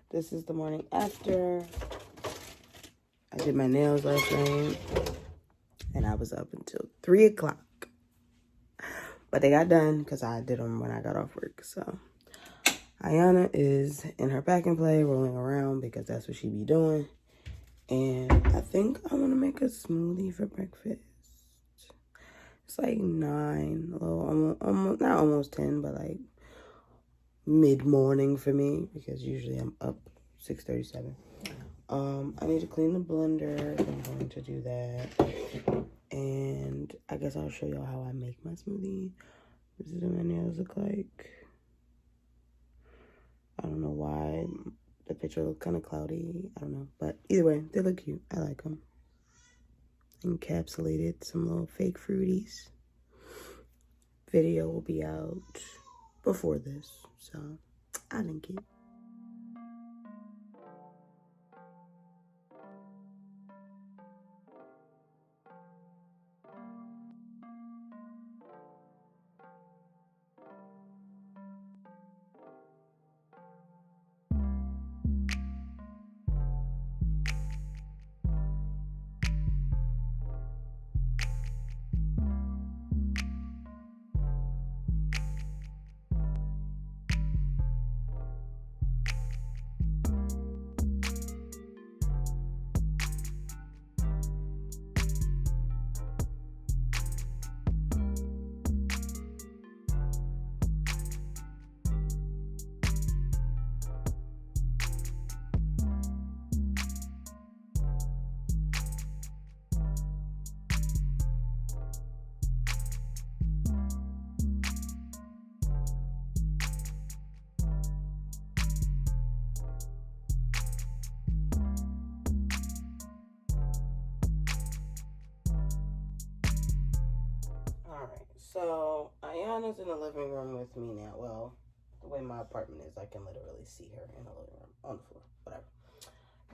This is the morning after. I did my nails last night, and I was up until 3 o'clock. But they got done because I did them when I got off work. So Ayana is in her pack and play, rolling around because that's what she be doing. And I think I want to make a smoothie for breakfast. It's like 9, a little, almost, not almost 10, but like mid-morning for me because usually I'm up 6:37. I need to clean the blender. I'm going to do that. And I guess I'll show y'all how I make my smoothie. This is what my nails look like. I don't know why the picture looks kind of cloudy. I don't know. But either way, they look cute. I like them. Encapsulated some little fake fruities. Video will be out before this. So I link it. Alright, so Ayana's in the living room with me now. Well, the way my apartment is, I can literally see her in the living room, on the floor, whatever.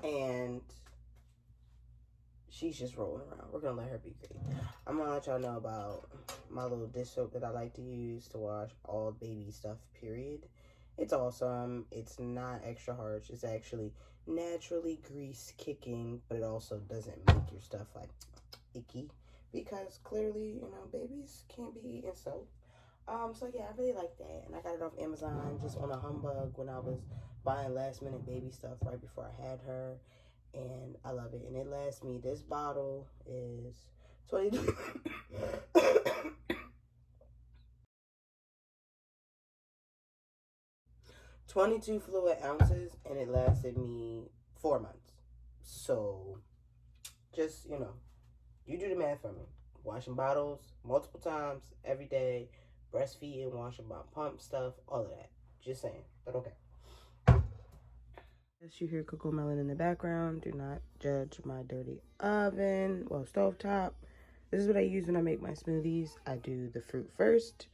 And she's just rolling around. We're gonna let her be great. I'm gonna let y'all know about my little dish soap that I like to use to wash all baby stuff, period. It's awesome. It's not extra harsh. It's actually naturally grease kicking, but it also doesn't make your stuff like icky. Because clearly, you know, babies can't be eating soap. So yeah, I really like that. And I got it off Amazon just on a humbug when I was buying last minute baby stuff right before I had her. And I love it. And it lasts me, this bottle is 22 22 fluid ounces, and it lasted me 4 months. So just, you know, you do the math for me. Washing bottles multiple times every day, breastfeeding, washing my pump stuff, all of that. Just saying, but okay. Yes, you hear Cocoa Melon in the background. Do not judge my dirty oven. Well, stovetop. This is what I use when I make my smoothies. I do the fruit first.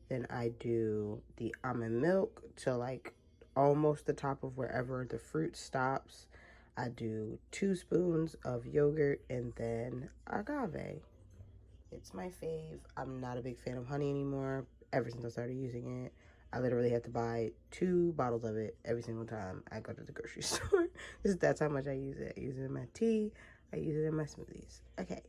Then I do the almond milk to like almost the top of wherever the fruit stops. I do 2 spoons of yogurt and then agave. It's my fave. I'm not a big fan of honey anymore ever since I started using it. I literally have to buy 2 bottles of it every single time I go to the grocery store. That's how much I use it. I use it in my tea. I use it in my smoothies. Okay.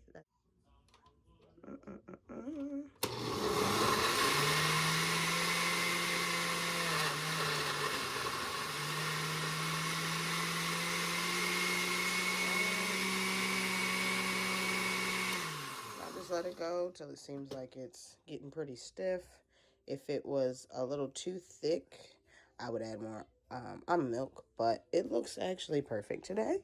Just let it go till it seems like it's getting pretty stiff. If it was a little too thick, I would add more almond milk, but it looks actually perfect today,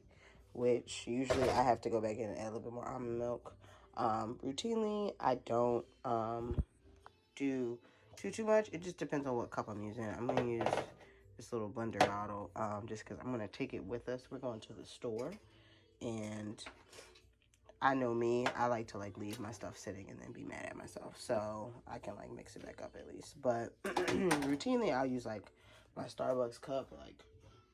which usually I have to go back in and add a little bit more almond milk. Routinely, I don't do too much. It just depends on what cup I'm using. I'm gonna use this little blender bottle just because I'm gonna take it with us. We're going to the store, and I know me, I like to like leave my stuff sitting and then be mad at myself. So I can like mix it back up at least. But routinely I'll use like my Starbucks cup, or like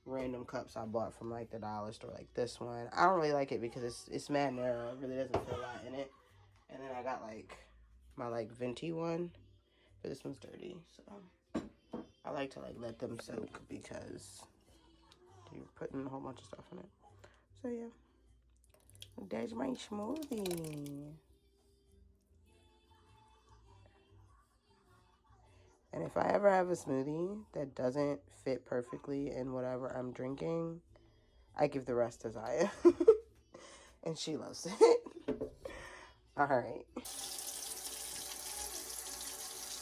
random cups I bought from like the dollar store, like this one. I don't really like it because it's mad narrow. It really doesn't fit a lot in it. And then I got like my like venti one, but this one's dirty. So like to like let them soak because you're putting a whole bunch of stuff in it. So yeah, there's my smoothie. And if I ever have a smoothie that doesn't fit perfectly in whatever I'm drinking, I give the rest to Zaya. And she loves it. Alright.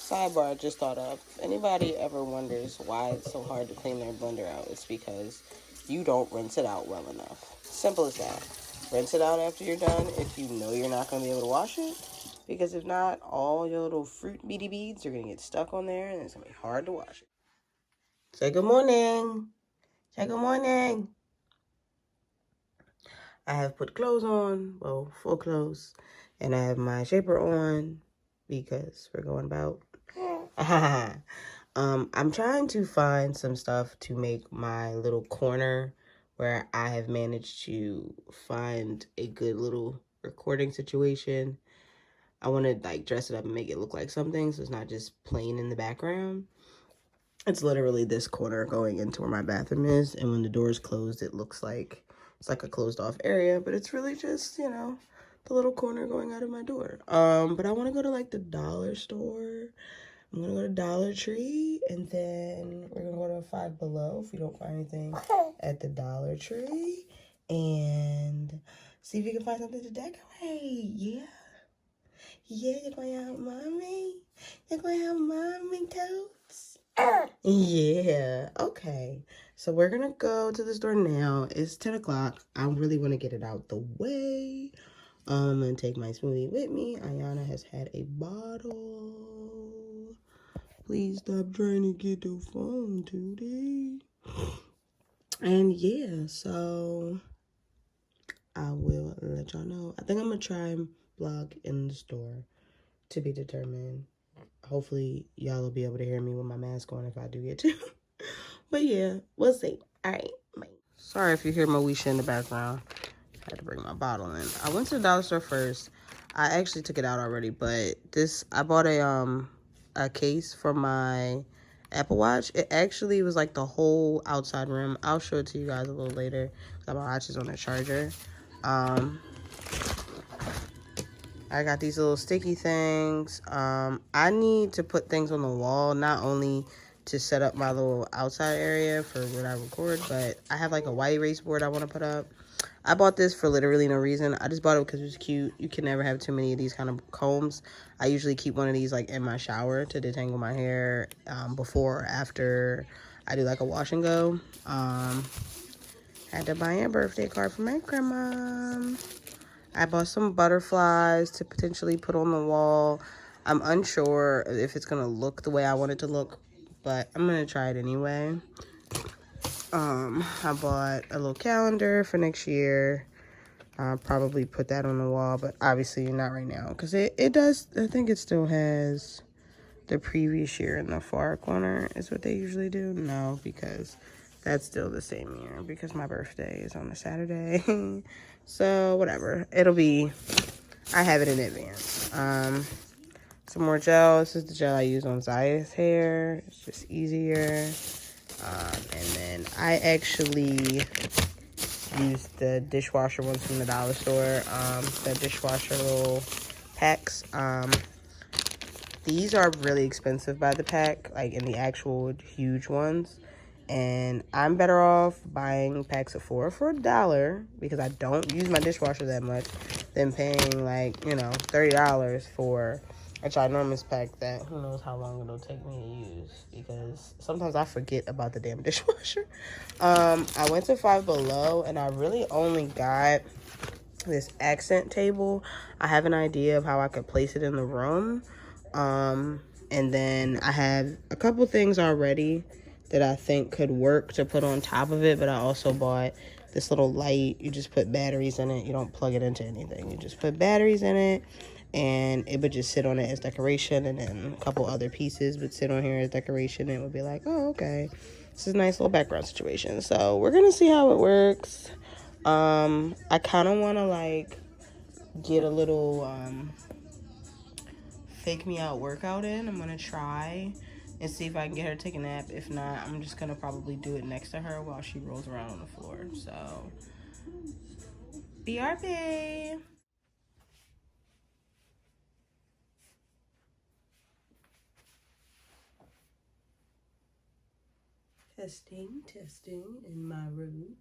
Sidebar I just thought of. If anybody ever wonders why it's so hard to clean their blender out, it's because you don't rinse it out well enough. Simple as that. Rinse it out after you're done if you know you're not going to be able to wash it. Because if not, all your little fruit beady beads are going to get stuck on there and it's going to be hard to wash it. Say good morning. Say good morning. I have put clothes on, well, full clothes, and I have my shaper on because we're going about. I'm trying to find some stuff to make my little corner where I have managed to find a good little recording situation. I want to like dress it up and make it look like something, so it's not just plain in the background. It's literally this corner going into where my bathroom is, and when the door is closed, it looks like it's like a closed off area, but it's really just, you know, the little corner going out of my door. But I want to go to like the dollar store. I'm gonna go to Dollar Tree, and then we're gonna go to Five Below if we don't find anything at the Dollar Tree, and see if we can find something to decorate. Yeah, you're going out, mommy. You're going out, mommy totes. Yeah, okay. So we're gonna go to the store now. It's 10 o'clock. I really want to get it out the way. I'm gonna take my smoothie with me. Ayana has had a bottle. Please stop trying to get the phone today. And yeah, so I will let y'all know. I think I'm gonna try and vlog in the store, to be determined. Hopefully y'all will be able to hear me with my mask on if I do get to. But yeah, we'll see. All right, bye. Sorry if you hear Moesha in the background. I had to bring my bottle in. I went to the dollar store first. I actually took it out already, but I bought a case for my Apple Watch. It actually was like the whole outside rim. I'll show it to you guys a little later. My watch is on the charger. I got these little sticky things. I need to put things on the wall, not only to set up my little outside area for when I record, but I have like a white erase board I want to put up. I bought this for literally no reason. I just bought it because it was cute. You can never have too many of these kind of combs. I usually keep one of these like in my shower to detangle my hair before or after I do like a wash and go. Had to buy a birthday card for my grandma. I bought some butterflies to potentially put on the wall. I'm unsure if it's going to look the way I want it to look, but I'm going to try it anyway. I bought a little calendar for next year. I'll probably put that on the wall, but obviously not right now because it does, I think it still has the previous year in the far corner is what they usually do. No, because that's still the same year because my birthday is on a Saturday. So whatever, it'll be, I have it in advance. Some more gel. This is the gel I use on Zaya's hair. It's just easier. And then I actually use the dishwasher ones from the dollar store. The dishwasher little packs. These are really expensive by the pack, like in the actual huge ones. And I'm better off buying packs of 4 for $1 because I don't use my dishwasher that much than paying like, you know, $30 for a ginormous pack that who knows how long it'll take me to use because sometimes I forget about the damn dishwasher. I went to Five Below and I really only got this accent table. I have an idea of how I could place it in the room. And then I have a couple things already that I think could work to put on top of it, but I also bought this little light. You just put batteries in it. You don't plug it into anything. You just put batteries in it, and it would just sit on it as decoration, and then a couple other pieces would sit on here as decoration, and it would be like, oh, okay. This is a nice little background situation. So we're gonna see how it works. I kind of want to, like, get a little, fake me out workout in. I'm gonna try and see if I can get her to take a nap. If not, I'm just gonna probably do it next to her while she rolls around on the floor. So, BRB. Testing in my room.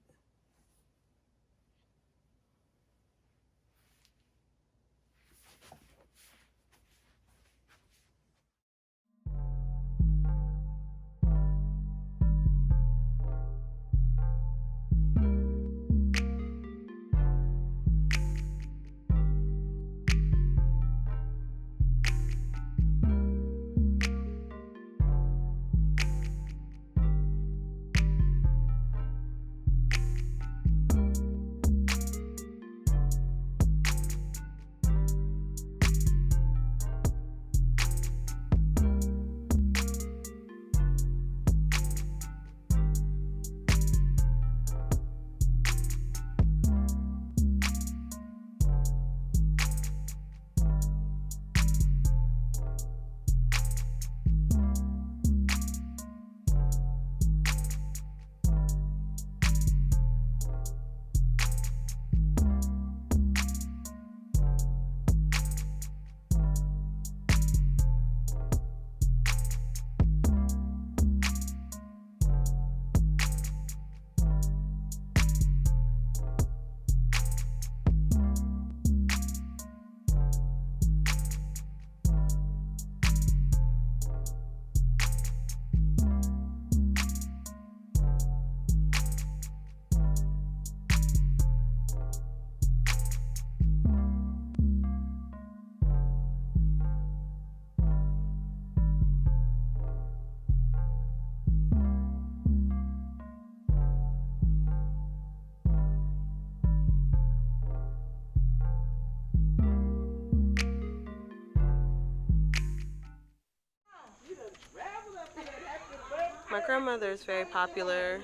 My grandmother is very popular,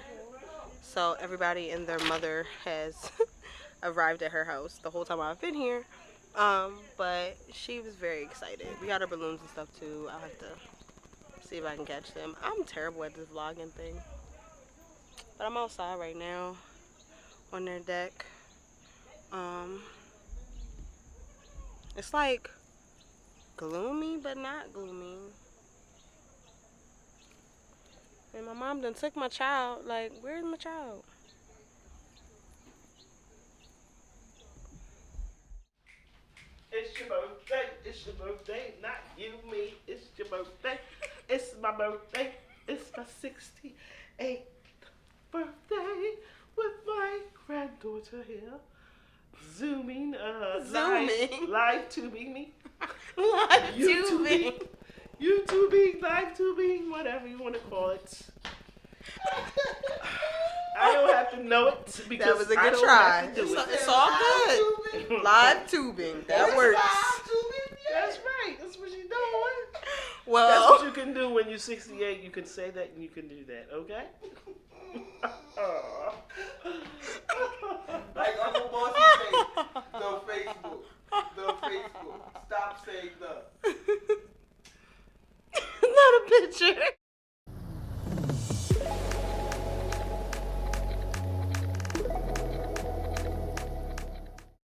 so everybody and their mother has arrived at her house the whole time I've been here. But she was very excited. We got her balloons and stuff too. I'll have to see if I can catch them. I'm terrible at this vlogging thing. But I'm outside right now on their deck. It's like gloomy, but not gloomy. And my mom done took my child. Like, where's my child? It's your birthday. It's your birthday. Not you, me. It's your birthday. It's my birthday. It's my 68th birthday with my granddaughter here. Zooming. Live tubing me. Live tubing. YouTubing, live tubing, whatever you want to call it. I don't have to know it because that was a I good don't try. have to do it. It's all good. Live tubing. That works. That's right. That's what you're doing. Well, that's what you can do when you're 68. You can say that and you can do that. Okay? Like Uncle Bossy say, the Facebook. Stop saying the. Not a picture.